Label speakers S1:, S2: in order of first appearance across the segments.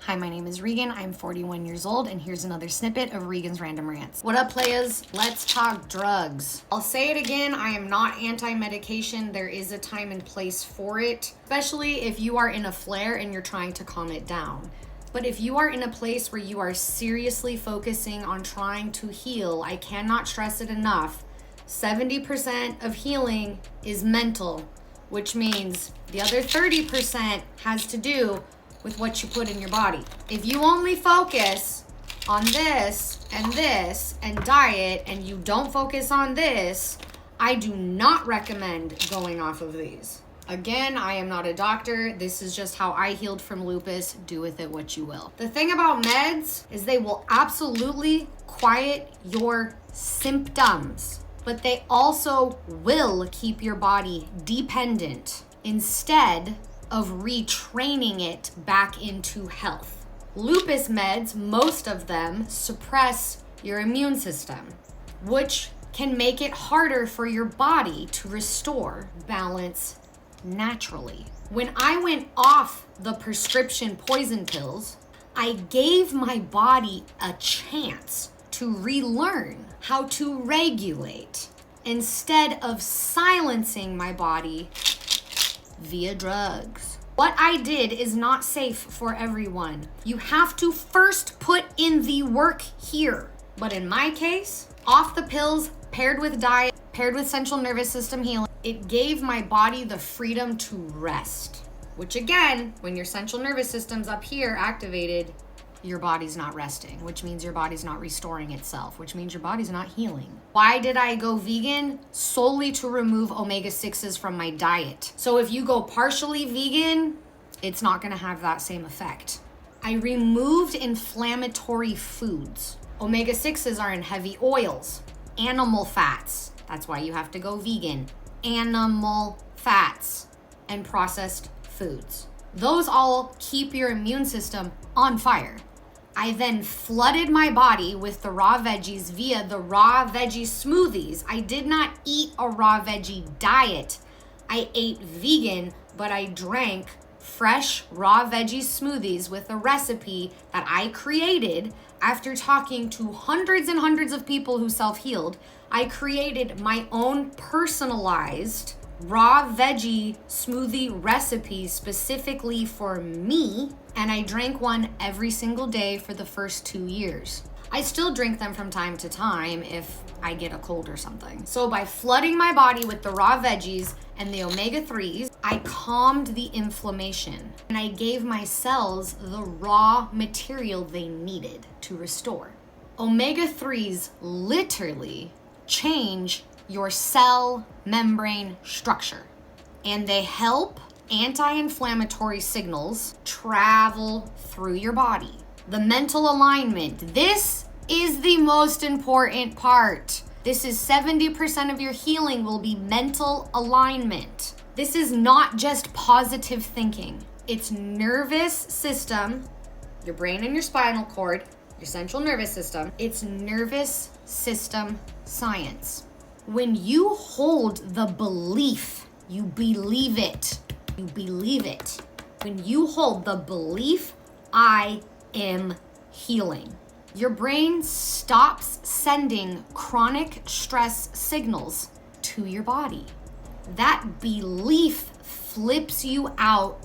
S1: Hi, my name is Regan. I'm 41 years old, and here's another snippet of Regan's Random Rants. What up, players? Let's talk drugs. I'll say it again, I am not anti-medication. There is a time and place for it, especially if you are in a flare and you're trying to calm it down. But if you are in a place where you are seriously focusing on trying to heal, I cannot stress it enough, 70% of healing is mental, which means the other 30% has to do with what you put in your body. If you only focus on this and diet, and you don't focus on this, I do not recommend going off of these. Again, I am not a doctor. This is just how I healed from lupus. Do with it what you will. The thing about meds is they will absolutely quiet your symptoms, but they also will keep your body dependent instead of retraining it back into health. Lupus meds, most of them, suppress your immune system, which can make it harder for your body to restore balance naturally. When I went off the prescription poison pills, I gave my body a chance to relearn how to regulate instead of silencing my body via drugs. What I did is not safe for everyone. You have to first put in the work here. But in my case, off the pills, paired with diet, paired with central nervous system healing, it gave my body the freedom to rest. Which again, when your central nervous system's up here activated, your body's not resting, which means your body's not restoring itself, which means your body's not healing. Why did I go vegan? Solely to remove omega-6s from my diet. So if you go partially vegan, it's not gonna have that same effect. I removed inflammatory foods. Omega-6s are in heavy oils, animal fats. That's why you have to go vegan. Animal fats and processed foods. Those all keep your immune system on fire. I then flooded my body with the raw veggies via the raw veggie smoothies. I did not eat a raw veggie diet. I ate vegan, but I drank fresh raw veggie smoothies with a recipe that I created after talking to hundreds and hundreds of people who self-healed. I created my own personalized raw veggie smoothie recipe specifically for me, and I drank one every single day for the first 2 years. I still drink them from time to time if I get a cold or something. So by flooding my body with the raw veggies and the omega-3s, I calmed the inflammation and I gave my cells the raw material they needed to restore. Omega-3s literally change your cell membrane structure, and they help anti-inflammatory signals travel through your body. The mental alignment, this is the most important part. This is 70% of your healing will be mental alignment. This is not just positive thinking. It's nervous system, your brain and your spinal cord, your central nervous system. It's nervous system science. When you hold the belief, you believe it. You believe it. When you hold the belief, I am healing, your brain stops sending chronic stress signals to your body. That belief flips you out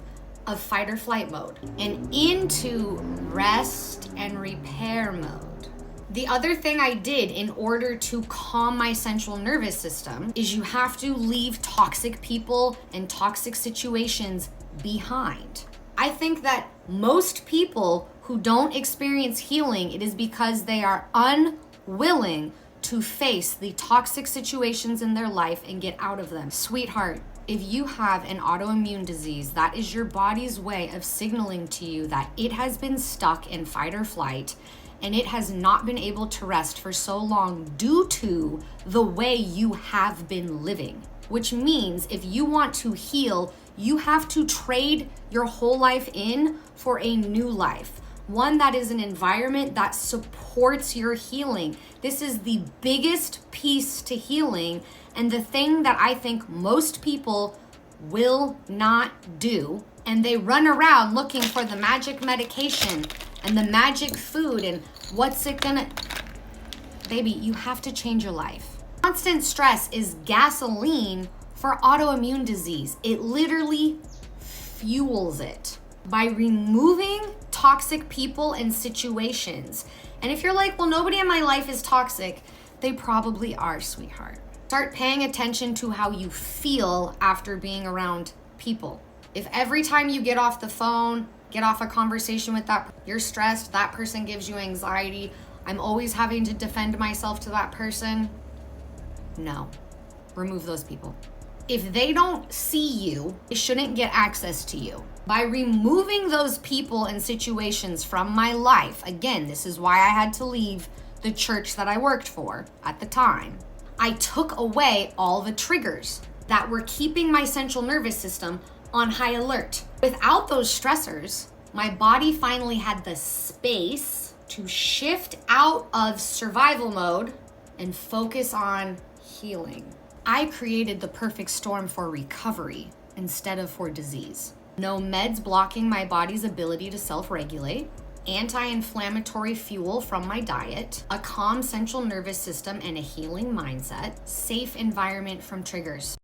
S1: of fight or flight mode and into rest and repair mode. The other thing I did in order to calm my central nervous system is you have to leave toxic people and toxic situations behind. I think that most people who don't experience healing, it is because they are unwilling to face the toxic situations in their life and get out of them. Sweetheart, if you have an autoimmune disease, that is your body's way of signaling to you that it has been stuck in fight or flight and it has not been able to rest for so long due to the way you have been living. Which means if you want to heal, you have to trade your whole life in for a new life. One that is an environment that supports your healing. This is the biggest piece to healing, and the thing that I think most people will not do and they run around looking for the magic medication and the magic food and what's it gonna... Baby, you have to change your life. Constant stress is gasoline for autoimmune disease. It literally fuels it. By removing toxic people and situations. And if you're like, well, nobody in my life is toxic, they probably are, sweetheart. Start paying attention to how you feel after being around people. If every time you get off the phone, get off a conversation with you're stressed, that person gives you anxiety, I'm always having to defend myself to that person, no. Remove those people. If they don't see you, they shouldn't get access to you. By removing those people and situations from my life, again, this is why I had to leave the church that I worked for at the time. I took away all the triggers that were keeping my central nervous system on high alert. Without those stressors, my body finally had the space to shift out of survival mode and focus on healing. I created the perfect storm for recovery instead of for disease. No meds blocking my body's ability to self-regulate, anti-inflammatory fuel from my diet, a calm central nervous system and a healing mindset, safe environment from triggers.